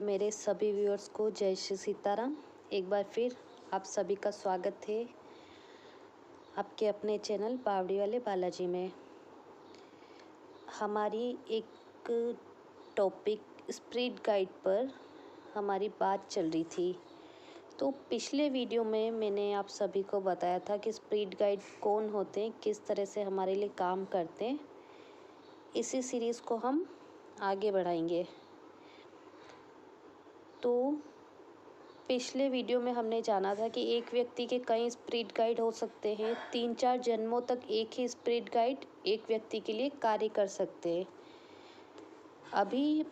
मेरे सभी व्यूअर्स को जय श्री सीताराम। एक बार फिर आप सभी का स्वागत है आपके अपने चैनल बावड़ी वाले बालाजी में। हमारी एक टॉपिक स्प्रिट गाइड पर हमारी बात चल रही थी। तो पिछले वीडियो में मैंने आप सभी को बताया था कि स्प्रिट गाइड कौन होते हैं, किस तरह से हमारे लिए काम करते हैं। इसी सीरीज़ को हम आगे बढ़ाएंगे। तो पिछले वीडियो में हमने जाना था कि एक व्यक्ति के कई स्प्रिट गाइड हो सकते हैं। 3-4 जन्मों तक एक ही स्प्रिट गाइड एक व्यक्ति के लिए कार्य कर सकते हैं। अभी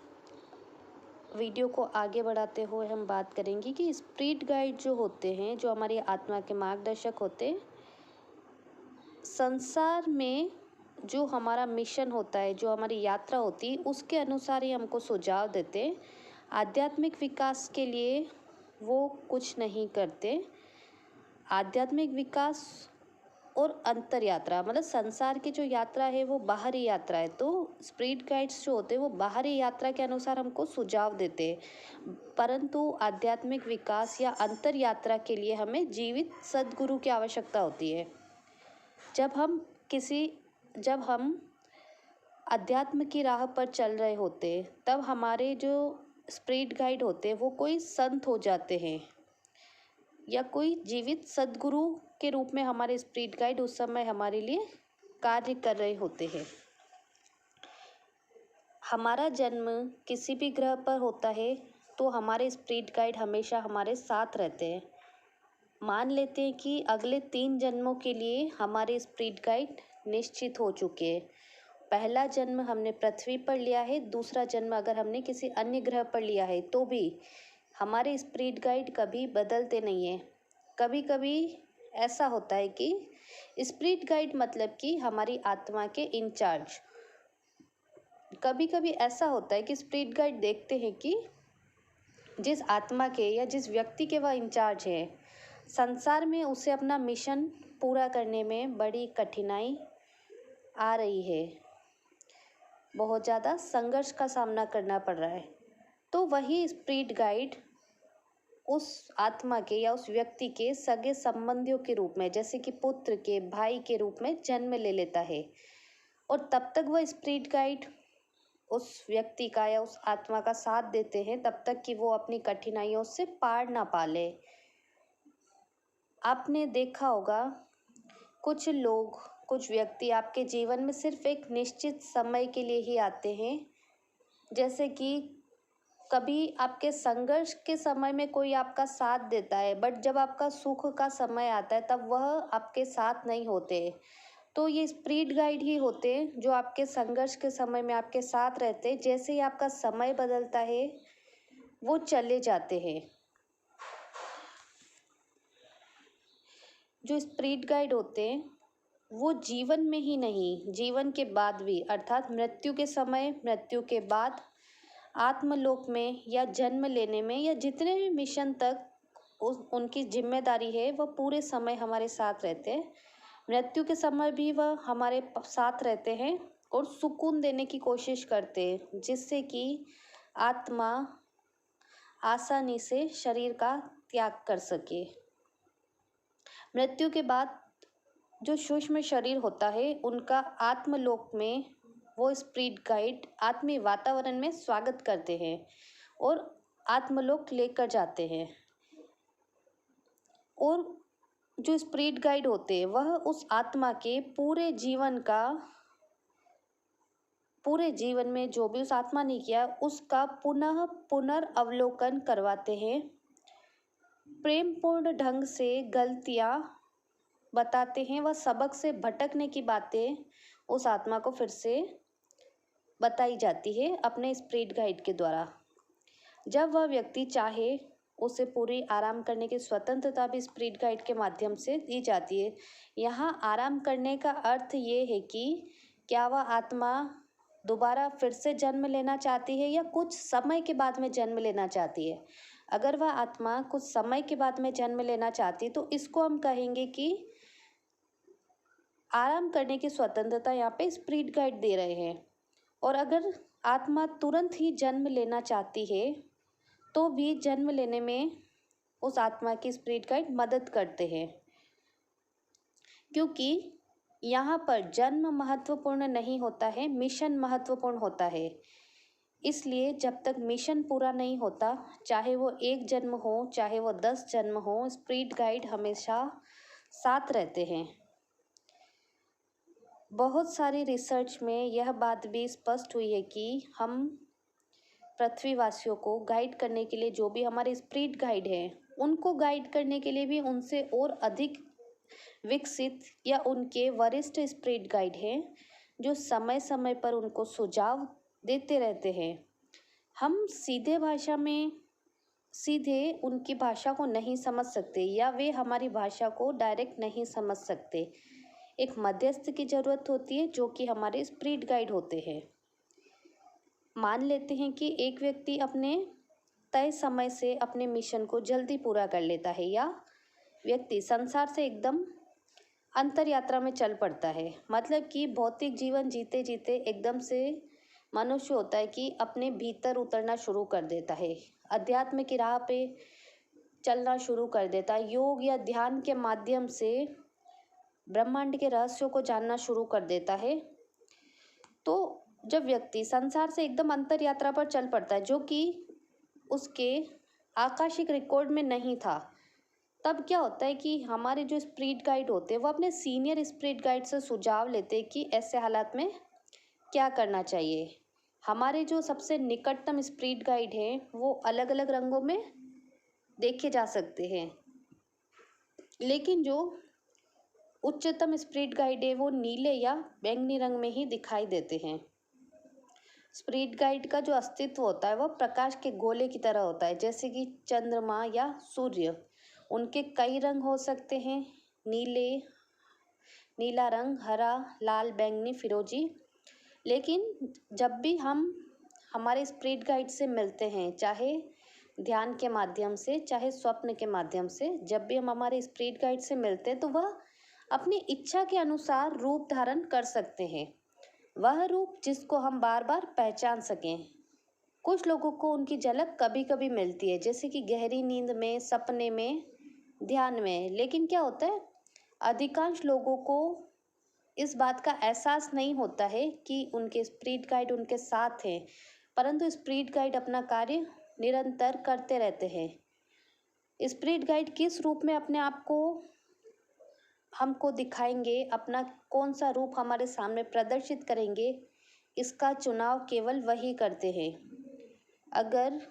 वीडियो को आगे बढ़ाते हुए हम बात करेंगे कि स्प्रिट गाइड जो होते हैं, जो हमारी आत्मा के मार्गदर्शक होते हैं, संसार में जो हमारा मिशन होता है, जो हमारी यात्रा होती है, उसके अनुसार ही हमको सुझाव देते हैं। आध्यात्मिक विकास के लिए वो कुछ नहीं करते। आध्यात्मिक विकास और अंतर यात्रा मतलब संसार की जो यात्रा है वो बाहरी यात्रा है। तो स्पिरिट गाइड्स जो होते हैं वो बाहरी यात्रा के अनुसार हमको सुझाव देते हैं, परंतु आध्यात्मिक विकास या अंतर यात्रा के लिए हमें जीवित सद्गुरु की आवश्यकता होती है। जब हम अध्यात्म की राह पर चल रहे होते तब हमारे जो स्पिरिट गाइड होते हैं वो कोई संत हो जाते हैं या कोई जीवित सद्गुरु के रूप में हमारे स्पिरिट गाइड उस समय हमारे लिए कार्य कर रहे होते हैं। हमारा जन्म किसी भी ग्रह पर होता है तो हमारे स्पिरिट गाइड हमेशा हमारे साथ रहते हैं। मान लेते हैं कि अगले 3 जन्मों के लिए हमारे स्पिरिट गाइड निश्चित हो चुके हैं। पहला जन्म हमने पृथ्वी पर लिया है, दूसरा जन्म अगर हमने किसी अन्य ग्रह पर लिया है तो भी हमारे स्पिरिट गाइड कभी बदलते नहीं हैं। कभी कभी ऐसा होता है कि स्पिरिट गाइड मतलब कि हमारी आत्मा के इंचार्ज। कभी कभी ऐसा होता है कि स्पिरिट गाइड देखते हैं कि जिस आत्मा के या जिस व्यक्ति के वह इंचार्ज है, संसार में उसे अपना मिशन पूरा करने में बड़ी कठिनाई आ रही है, बहुत ज़्यादा संघर्ष का सामना करना पड़ रहा है। तो वही स्पिरिट गाइड उस आत्मा के या उस व्यक्ति के सगे संबंधियों के रूप में, जैसे कि पुत्र के, भाई के रूप में जन्म ले लेता है। और तब तक वह स्पिरिट गाइड उस व्यक्ति का या उस आत्मा का साथ देते हैं तब तक कि वो अपनी कठिनाइयों से पार ना पा ले। आपने देखा होगा कुछ लोग, कुछ व्यक्ति आपके जीवन में सिर्फ एक निश्चित समय के लिए ही आते हैं। जैसे कि कभी आपके संघर्ष के समय में कोई आपका साथ देता है, बट जब आपका सुख का समय आता है तब वह आपके साथ नहीं होते। तो ये स्पिरिट गाइड ही होते हैं जो आपके संघर्ष के समय में आपके साथ रहते हैं। जैसे ही आपका समय बदलता है वो चले जाते हैं। जो स्पिरिट गाइड होते हैं वो जीवन में ही नहीं, जीवन के बाद भी, अर्थात मृत्यु के समय, मृत्यु के बाद, आत्मलोक में या जन्म लेने में या जितने भी मिशन तक उनकी जिम्मेदारी है वह पूरे समय हमारे साथ रहते हैं। मृत्यु के समय भी वह हमारे साथ रहते हैं और सुकून देने की कोशिश करते हैं, जिससे कि आत्मा आसानी से शरीर का त्याग कर सके। मृत्यु के बाद जो सूक्ष्म शरीर होता है उनका आत्मलोक में वो स्पिरिट गाइड आत्मीय वातावरण में स्वागत करते हैं और आत्मलोक लेकर जाते हैं। और जो स्पिरिट गाइड होते हैं वह उस आत्मा के पूरे जीवन में जो भी उस आत्मा ने किया उसका पुनर्अवलोकन करवाते हैं। प्रेमपूर्ण ढंग से गलतियाँ बताते हैं। वह सबक से भटकने की बातें उस आत्मा को फिर से बताई जाती है अपने स्पिरिट गाइड के द्वारा। जब वह व्यक्ति चाहे उसे पूरी आराम करने की स्वतंत्रता भी स्पिरिट गाइड के माध्यम से दी जाती है। यहाँ आराम करने का अर्थ ये है कि क्या वह आत्मा दोबारा फिर से जन्म लेना चाहती है या कुछ समय के बाद में जन्म लेना चाहती है। अगर वह आत्मा कुछ समय के बाद में जन्म लेना चाहती है तो इसको हम कहेंगे कि आराम करने की स्वतंत्रता यहाँ पे स्पिरिट गाइड दे रहे हैं। और अगर आत्मा तुरंत ही जन्म लेना चाहती है तो भी जन्म लेने में उस आत्मा की स्पिरिट गाइड मदद करते हैं, क्योंकि यहाँ पर जन्म महत्वपूर्ण नहीं होता है, मिशन महत्वपूर्ण होता है। इसलिए जब तक मिशन पूरा नहीं होता, चाहे वो 1 जन्म हो चाहे वो 10 जन्म हो, स्पिरिट गाइड हमेशा साथ रहते हैं। बहुत सारी रिसर्च में यह बात भी स्पष्ट हुई है कि हम पृथ्वीवासियों को गाइड करने के लिए, जो भी हमारे स्पिरिट गाइड हैं, उनको गाइड करने के लिए भी उनसे और अधिक विकसित या उनके वरिष्ठ स्पिरिट गाइड हैं, जो समय समय पर उनको सुझाव देते रहते हैं। हम सीधे उनकी भाषा को नहीं समझ सकते, या वे हमारी भाषा को डायरेक्ट नहीं समझ सकते। एक मध्यस्थ की ज़रूरत होती है, जो कि हमारे स्पिरिट गाइड होते हैं। मान लेते हैं कि एक व्यक्ति अपने तय समय से अपने मिशन को जल्दी पूरा कर लेता है, या व्यक्ति संसार से एकदम अंतर यात्रा में चल पड़ता है। मतलब कि भौतिक जीवन जीते जीते एकदम से मनुष्य होता है कि अपने भीतर उतरना शुरू कर देता है, अध्यात्म की राह पे चलना शुरू कर देता है, योग या ध्यान के माध्यम से ब्रह्मांड के रहस्यों को जानना शुरू कर देता है। तो जब व्यक्ति संसार से एकदम अंतर यात्रा पर चल पड़ता है, जो कि उसके आकाशिक रिकॉर्ड में नहीं था, तब क्या होता है कि हमारे जो स्पिरिट गाइड होते हैं वो अपने सीनियर स्पिरिट गाइड से सुझाव लेते हैं कि ऐसे हालात में क्या करना चाहिए। हमारे जो सबसे निकटतम स्पिरिट गाइड हैं वो अलग अलग रंगों में देखे जा सकते हैं, लेकिन जो उच्चतम स्पिरिट गाइड है वो नीले या बैंगनी रंग में ही दिखाई देते हैं। स्पिरिट गाइड का जो अस्तित्व होता है वह प्रकाश के गोले की तरह होता है, जैसे कि चंद्रमा या सूर्य। उनके कई रंग हो सकते हैं, नीला रंग, हरा, लाल, बैंगनी, फिरोजी। लेकिन जब भी हम हमारे स्पिरिट गाइड से मिलते हैं, चाहे ध्यान के माध्यम से चाहे स्वप्न के माध्यम से, जब भी हम हमारे स्पिरिट गाइड से मिलते हैं तो वह अपनी इच्छा के अनुसार रूप धारण कर सकते हैं, वह रूप जिसको हम बार बार पहचान सकें। कुछ लोगों को उनकी झलक कभी कभी मिलती है, जैसे कि गहरी नींद में, सपने में, ध्यान में। लेकिन क्या होता है, अधिकांश लोगों को इस बात का एहसास नहीं होता है कि उनके स्पिरिट गाइड उनके साथ हैं, परंतु स्पिरिट गाइड अपना कार्य निरंतर करते रहते हैं। स्पिरिट गाइड किस रूप में अपने आप को हमको दिखाएंगे, अपना कौन सा रूप हमारे सामने प्रदर्शित करेंगे, इसका चुनाव केवल वही करते हैं। अगर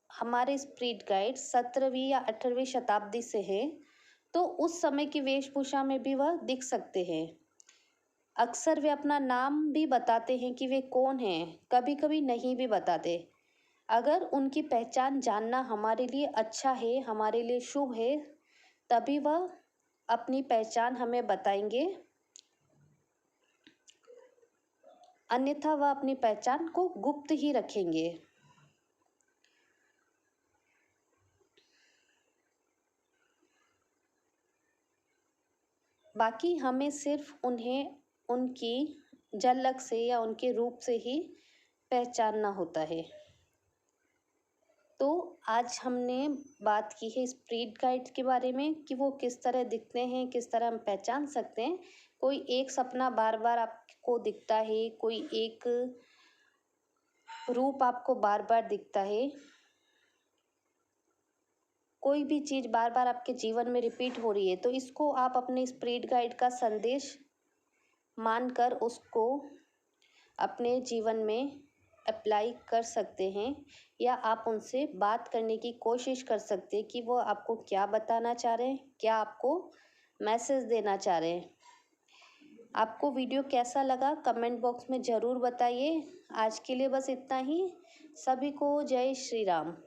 हमारे स्पिरिट गाइड 17वीं या 18वीं शताब्दी से हैं, तो उस समय की वेशभूषा में भी वह दिख सकते हैं। अक्सर वे अपना नाम भी बताते हैं कि वे कौन हैं, कभी कभी नहीं भी बताते। अगर उनकी पहचान जानना हमारे लिए अच्छा है, हमारे लिए शुभ है, तभी वह अपनी पहचान हमें बताएंगे, अन्यथा वह अपनी पहचान को गुप्त ही रखेंगे। बाकी हमें सिर्फ उन्हें उनकी झलक से या उनके रूप से ही पहचानना होता है। तो आज हमने बात की है स्पिरिट गाइड के बारे में कि वो किस तरह दिखते हैं, किस तरह हम पहचान सकते हैं। कोई एक सपना बार बार आपको दिखता है, कोई एक रूप आपको बार बार दिखता है, कोई भी चीज़ बार बार आपके जीवन में रिपीट हो रही है, तो इसको आप अपने स्पिरिट गाइड का संदेश मानकर उसको अपने जीवन में अप्लाई कर सकते हैं, या आप उनसे बात करने की कोशिश कर सकते हैं कि वो आपको क्या बताना चाह रहे हैं, क्या आपको मैसेज देना चाह रहे हैं। आपको वीडियो कैसा लगा कमेंट बॉक्स में ज़रूर बताइए। आज के लिए बस इतना ही। सभी को जय श्री राम।